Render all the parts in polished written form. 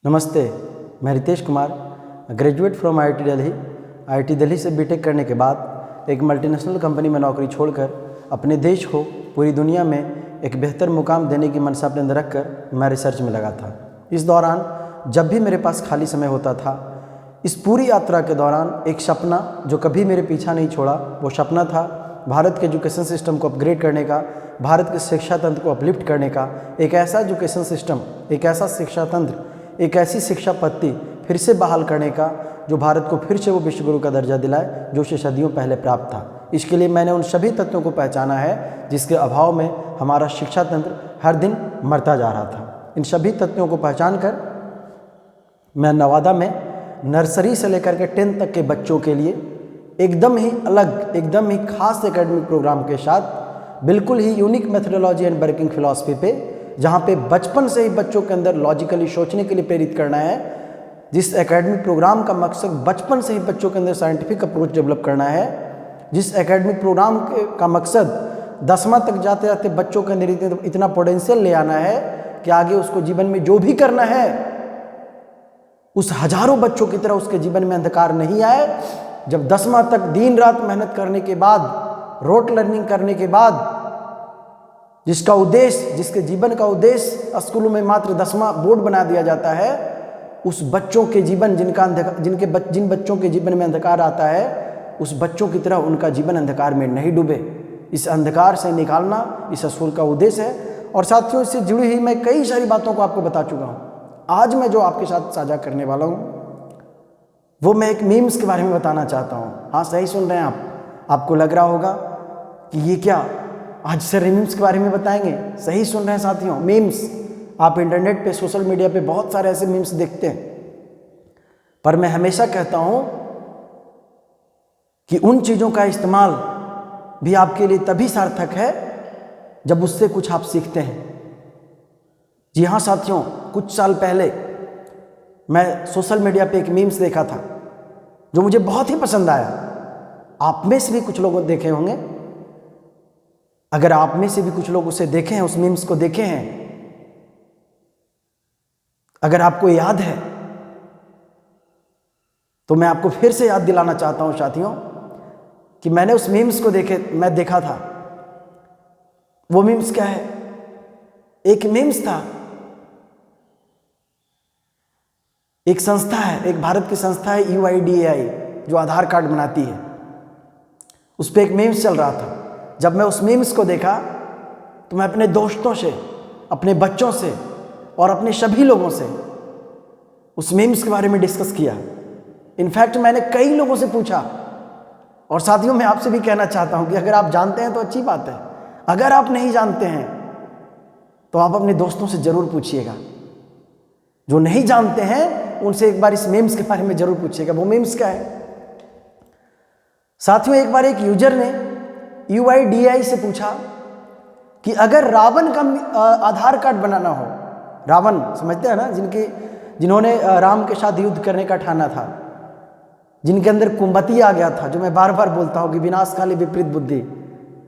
नमस्ते, मैं Ritesh Kumar, graduate from IIT Delhi. IIT Delhi से बीटेक करने के बाद एक मल्टीनेशनल कंपनी में नौकरी छोड़कर अपने देश को पूरी दुनिया में एक बेहतर मुकाम देने की मनसा अपने अंदर रखकर मैं रिसर्च में लगा था। इस दौरान जब भी मेरे पास खाली समय होता था, इस पूरी यात्रा के दौरान एक सपना जो कभी मेरे पीछा नहीं छोड़ा, वो सपना था भारत के एजुकेशन सिस्टम को अपग्रेड करने का, भारत के शिक्षा तंत्र को अपलिफ्ट करने का, एक ऐसा एजुकेशन सिस्टम, एक ऐसा शिक्षा तंत्र, एक ऐसी शिक्षा पद्धति फिर से बहाल करने का जो भारत को फिर से वो विश्व गुरु का दर्जा दिलाए जो उसे सदियों पहले प्राप्त था। इसके लिए मैंने उन सभी तत्वों को पहचाना है जिसके अभाव में हमारा शिक्षा तंत्र हर दिन मरता जा रहा था। इन सभी तत्वों को पहचान कर मैं नवादा में नर्सरी से लेकर के 10th तक के बच्चों के लिए एकदम ही अलग, एकदम ही खास एकेडमिक प्रोग्राम के साथ बिल्कुल ही unique methodology and working philosophy पे, जहाँ पे बचपन से ही बच्चों के अंदर लॉजिकली सोचने के लिए प्रेरित करना है, जिस एकेडमिक प्रोग्राम का मकसद बचपन से ही बच्चों के अंदर साइंटिफिक अप्रोच डेवलप करना है, जिस एकेडमिक प्रोग्राम का मकसद 10वां तक जाते जाते बच्चों के अंदर इतना पोटेंशियल ले आना है कि आगे उसको जीवन में जो भी करना है उस हजारों बच्चों की तरह उसके जीवन में अंधकार नहीं आए। जब 10वां तक दिन रात मेहनत करने के बाद, रोट लर्निंग करने के बाद, जिसका उद्देश्य, जिसके जीवन का उद्देश्य स्कूलों में मात्र 10वां बोर्ड बना दिया जाता है, उस बच्चों के जीवन जिन बच्चों के जीवन में अंधकार आता है, उस बच्चों की तरह उनका जीवन अंधकार में नहीं डूबे, इस अंधकार से निकालना इस स्कूल का उद्देश्य है। और साथियों, इससे जुड़ी हुई मैं कई सारी बातों को आपको बता चुका हूँ। आज मैं जो आपके साथ साझा करने वाला हूँ वो मैं एक मीम्स के बारे में बताना चाहता हूँ। हाँ, सही सुन रहे हैं आप। आपको लग रहा होगा कि ये क्या, आज सर मीम्स के बारे में बताएंगे। सही सुन रहे हैं साथियों, मीम्स। आप इंटरनेट पे, सोशल मीडिया पे बहुत सारे ऐसे मीम्स देखते हैं, पर मैं हमेशा कहता हूं कि उन चीज़ों का इस्तेमाल भी आपके लिए तभी सार्थक है जब उससे कुछ आप सीखते हैं। जी हाँ साथियों, कुछ साल पहले मैं सोशल मीडिया पे एक मीम्स देखा था जो मुझे बहुत ही पसंद आया। आप में से भी कुछ लोग देखे होंगे। अगर आप में से भी कुछ लोग उसे देखे हैं, उस मीम्स को देखे हैं, अगर आपको याद है तो मैं आपको फिर से याद दिलाना चाहता हूं साथियों कि मैंने उस मीम्स को देखा था। वो मीम्स क्या है? एक मीम्स था, एक संस्था है, एक भारत की संस्था है UIDAI, जो आधार कार्ड बनाती है। उस पर एक मीम्स चल रहा था। जब मैं उस मीम्स को देखा तो मैं अपने दोस्तों से, अपने बच्चों से और अपने सभी लोगों से उस मीम्स के बारे में डिस्कस किया। इनफैक्ट मैंने कई लोगों से पूछा। और साथियों, मैं आपसे भी कहना चाहता हूं कि अगर आप जानते हैं तो अच्छी बात है, अगर आप नहीं जानते हैं तो आप अपने दोस्तों से जरूर पूछिएगा। जो नहीं जानते हैं उनसे एक बार इस मीम्स के बारे में जरूर पूछिएगा। वो मीम्स क्या है साथियों? एक बार एक यूजर ने UIDAI से पूछा कि अगर रावण का आधार कार्ड बनाना हो, रावण समझते हैं ना, जिन्होंने राम के साथ युद्ध करने का ठाना था, जिनके अंदर कुंभती आ गया था, जो मैं बार बार बोलता हूं कि विनाश काले विपरीत बुद्धि।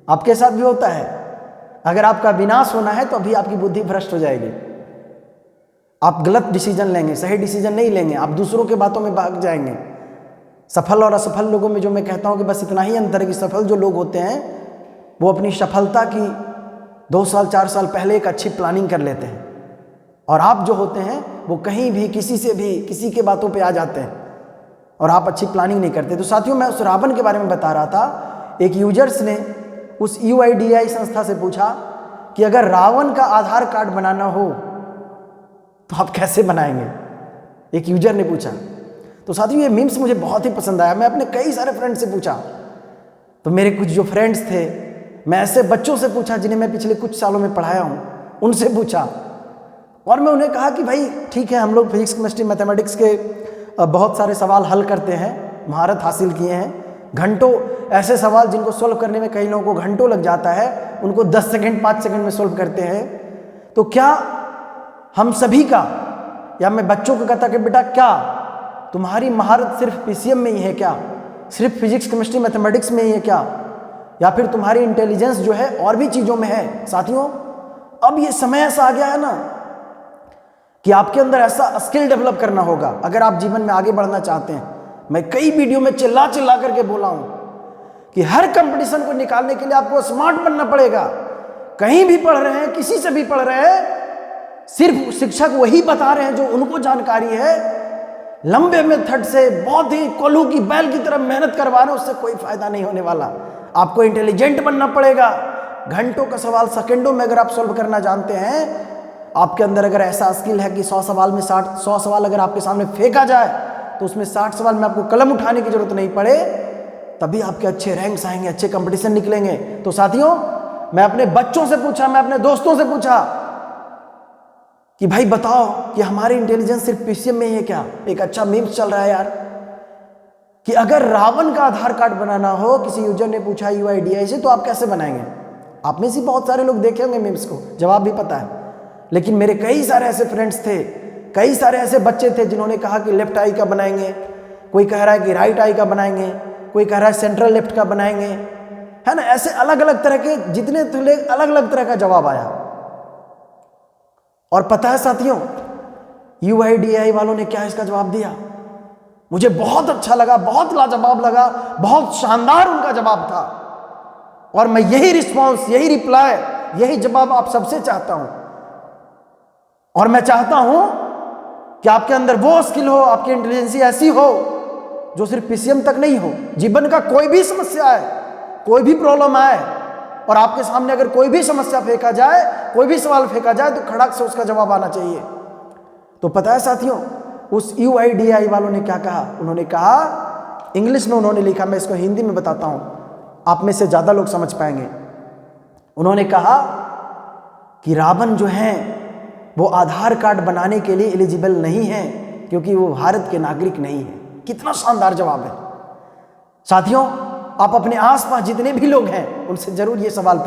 आपके साथ भी होता है। अगर आपका विनाश होना है तो अभी आपकी बुद्धि भ्रष्ट हो जाएगी। आप गलत डिसीजन लेंगे, सही डिसीजन नहीं लेंगे, आप दूसरों के बातों में भाग जाएंगे। सफल और असफल लोगों में जो मैं कहता हूं कि बस इतना ही अंतर है कि सफल जो लोग होते हैं वो अपनी सफलता की 2 साल 4 साल पहले एक अच्छी प्लानिंग कर लेते हैं, और आप जो होते हैं वो कहीं भी किसी से भी किसी के बातों पे आ जाते हैं और आप अच्छी प्लानिंग नहीं करते। तो साथियों, मैं उस रावण के बारे में बता रहा था। एक यूजर्स ने उस UIDAI संस्था से पूछा कि अगर रावण का आधार कार्ड बनाना हो तो आप कैसे बनाएंगे? एक यूजर ने पूछा। तो साथियों, ये मीम्स मुझे बहुत ही पसंद आया। मैं अपने कई सारे फ्रेंड से पूछा, तो मेरे कुछ जो फ्रेंड्स थे, मैं ऐसे बच्चों से पूछा जिन्हें मैं पिछले कुछ सालों में पढ़ाया हूं, उनसे पूछा। और मैं उन्हें कहा कि भाई ठीक है, हम लोग फिजिक्स, केमिस्ट्री, मैथमेटिक्स के बहुत सारे सवाल हल करते हैं, महारत हासिल किए हैं। घंटों ऐसे सवाल जिनको सोल्व करने में कई लोगों को घंटों लग जाता है, उनको 10 सेकंड 5 सेकंड में सोल्व करते हैं। तो क्या हम सभी का, या मैं बच्चों को कहता कि बेटा क्या तुम्हारी महारत सिर्फ PCM में ही है क्या? सिर्फ फिजिक्स, केमिस्ट्री, मैथमेटिक्स में ही है क्या? या फिर तुम्हारी इंटेलिजेंस जो है और भी चीज़ों में है? साथियों, अब ये समय ऐसा आ गया है ना कि आपके अंदर ऐसा स्किल डेवलप करना होगा अगर आप जीवन में आगे बढ़ना चाहते हैं। मैं कई वीडियो में चिल्ला चिल्ला करके बोला हूं कि हर कंपटीशन को निकालने के लिए आपको स्मार्ट बनना पड़ेगा। कहीं भी पढ़ रहे हैं, किसी से भी पढ़ रहे हैं, सिर्फ शिक्षक वही बता रहे हैं जो उनको जानकारी है। लंबे मेथड से बहुत ही कोल्हू की बैल की तरह मेहनत करवा रहे हैं, उससे कोई फायदा नहीं होने वाला। आपको इंटेलिजेंट बनना पड़ेगा। घंटों का सवाल सेकंडों में अगर आप सॉल्व करना जानते हैं, आपके अंदर अगर ऐसा स्किल है कि 100 सवाल में 100 सवाल अगर आपके सामने फेंका जाए तो उसमें 60 सवाल में आपको कलम उठाने की जरूरत नहीं पड़े, तभी आपके अच्छे रैंक्स आएंगे, अच्छे कंपटीशन निकलेंगे। तो साथियों, मैं अपने बच्चों से पूछा, मैं अपने दोस्तों से पूछा कि भाई बताओ कि हमारी इंटेलिजेंस सिर्फ पीसीएम में ही है क्या? एक अच्छा मीम्स चल रहा है यार कि अगर रावण का आधार कार्ड बनाना हो, किसी यूजर ने पूछा UIDAI से, तो आप कैसे बनाएंगे? आप में से बहुत सारे लोग देखे होंगे मीम्स को, जवाब भी पता है। लेकिन मेरे कई सारे ऐसे फ्रेंड्स थे, कई सारे ऐसे बच्चे थे जिन्होंने कहा कि लेफ्ट आई का बनाएंगे, कोई कह रहा है कि राइट आई का बनाएंगे, कोई कह रहा है सेंट्रल लेफ्ट का बनाएंगे, है ना। ऐसे अलग अलग तरह के जितने अलग अलग तरह का जवाब आया। और पता है साथियों, UIDAI वालों ने क्या इसका जवाब दिया? मुझे बहुत अच्छा लगा, बहुत लाजवाब लगा, बहुत शानदार उनका जवाब था। और मैं यही रिस्पॉन्स, यही रिप्लाई, यही जवाब आप सबसे चाहता हूं। और मैं चाहता हूं कि आपके अंदर वो स्किल हो, आपकी इंटेलिजेंसी ऐसी हो जो सिर्फ पीसीएम तक नहीं हो। जीवन का कोई भी समस्या है, कोई भी प्रॉब्लम आए और आपके सामने अगर कोई भी समस्या फेंका जाए, कोई भी सवाल फेंका जाए, तो खड़क से उसका जवाब आना चाहिए। तो पता है साथियों, उस UIDAI वालों ने क्या कहा? उन्होंने कहा, इंग्लिश में उन्होंने लिखा, मैं इसको हिंदी में बताता हूं, आप में से ज्यादा लोग समझ पाएंगे। उन्होंने कहा कि रावण जो हैं वो आधार कार्ड बनाने के लिए एलिजिबल नहीं है क्योंकि वो भारत के नागरिक नहीं है। कितना शानदार जवाब है साथियों। आप अपने आसपास जितने भी लोग हैं उनसे जरूर ये सवाल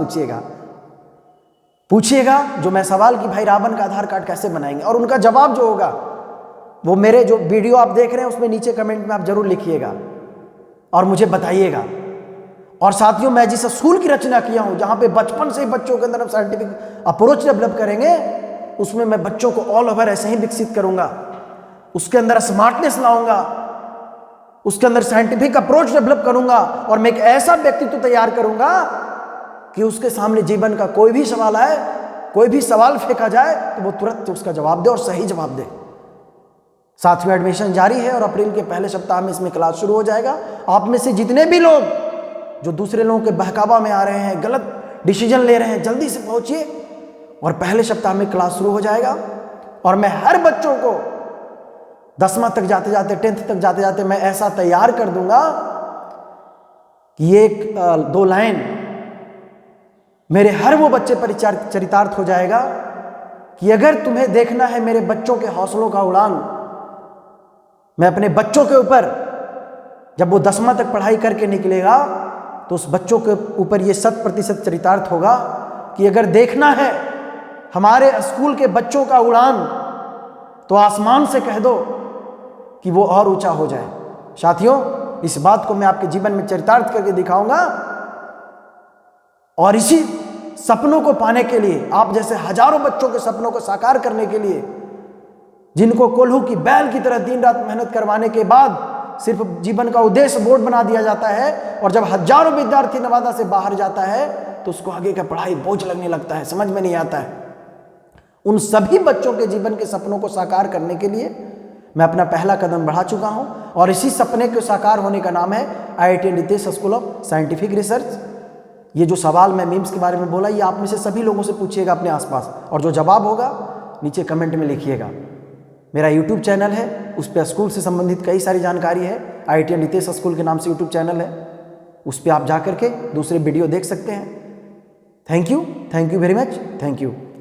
पूछिएगा जो मैं सवाल कि भाई रावण का आधार कार्ड कैसे बनाएंगे, और उनका जवाब जो होगा वो मेरे जो वीडियो आप देख रहे हैं उसमें नीचे कमेंट में आप जरूर लिखिएगा और मुझे बताइएगा। और साथियों, मैं जिस स्कूल की रचना किया हूं जहां पे बचपन से ही बच्चों के अंदर हम साइंटिफिक अप्रोच डेवलप करेंगे, उसमें मैं बच्चों को ऑल ओवर ऐसे ही विकसित करूंगा। उसके अंदर स्मार्टनेस लाऊंगा, उसके अंदर साइंटिफिक अप्रोच डेवलप करूंगा और मैं एक ऐसा व्यक्तित्व तैयार करूंगा कि उसके सामने जीवन का कोई भी सवाल आए, कोई भी सवाल फेंका जाए तो वो तुरंत उसका जवाब दे और सही जवाब दे। साथियों, एडमिशन जारी है और अप्रैल के पहले सप्ताह में इसमें क्लास शुरू हो जाएगा। आप में से जितने भी लोग जो दूसरे लोगों के बहकावा में आ रहे हैं, गलत डिसीजन ले रहे हैं, जल्दी से पहुंचिए और पहले सप्ताह में क्लास शुरू हो जाएगा। और मैं हर बच्चों को 10वां तक जाते जाते, 10th तक जाते जाते मैं ऐसा तैयार कर दूंगा कि एक 2 लाइन मेरे हर वो बच्चे पर चरितार्थ हो जाएगा कि अगर तुम्हें देखना है मेरे बच्चों के हौसलों का उड़ान, मैं अपने बच्चों के ऊपर, जब वो 10वां तक पढ़ाई करके निकलेगा तो उस बच्चों के ऊपर ये 100% चरितार्थ होगा कि अगर देखना है हमारे स्कूल के बच्चों का उड़ान तो आसमान से कह दो कि वो और ऊंचा हो जाए। साथियों, इस बात को मैं आपके जीवन में चरितार्थ करके दिखाऊंगा और इसी सपनों को पाने के लिए, आप जैसे हजारों बच्चों के सपनों को साकार करने के लिए, जिनको कोल्हू की बैल की तरह दिन रात मेहनत करवाने के बाद सिर्फ जीवन का उद्देश्य बोर्ड बना दिया जाता है और जब हजारों विद्यार्थी नवादा से बाहर जाता है तो उसको आगे का पढ़ाई बोझ लगने लगता है, समझ में नहीं आता है। उन सभी बच्चों के जीवन के सपनों को साकार करने के लिए मैं अपना पहला कदम बढ़ा चुका हूं और इसी सपने के साकार होने का नाम है IIT Nitesh school of scientific research. ये जो सवाल मैं मीम्स के बारे में बोला, ये आप में से सभी लोगों से पूछिएगा अपने आसपास, और जो जवाब होगा नीचे कमेंट में लिखिएगा। मेरा YouTube चैनल है, उस पर स्कूल से संबंधित कई सारी जानकारी है। IIT नितेश स्कूल के नाम से YouTube चैनल है, उस पर आप जा करके दूसरे वीडियो देख सकते हैं। Thank you very much, thank you.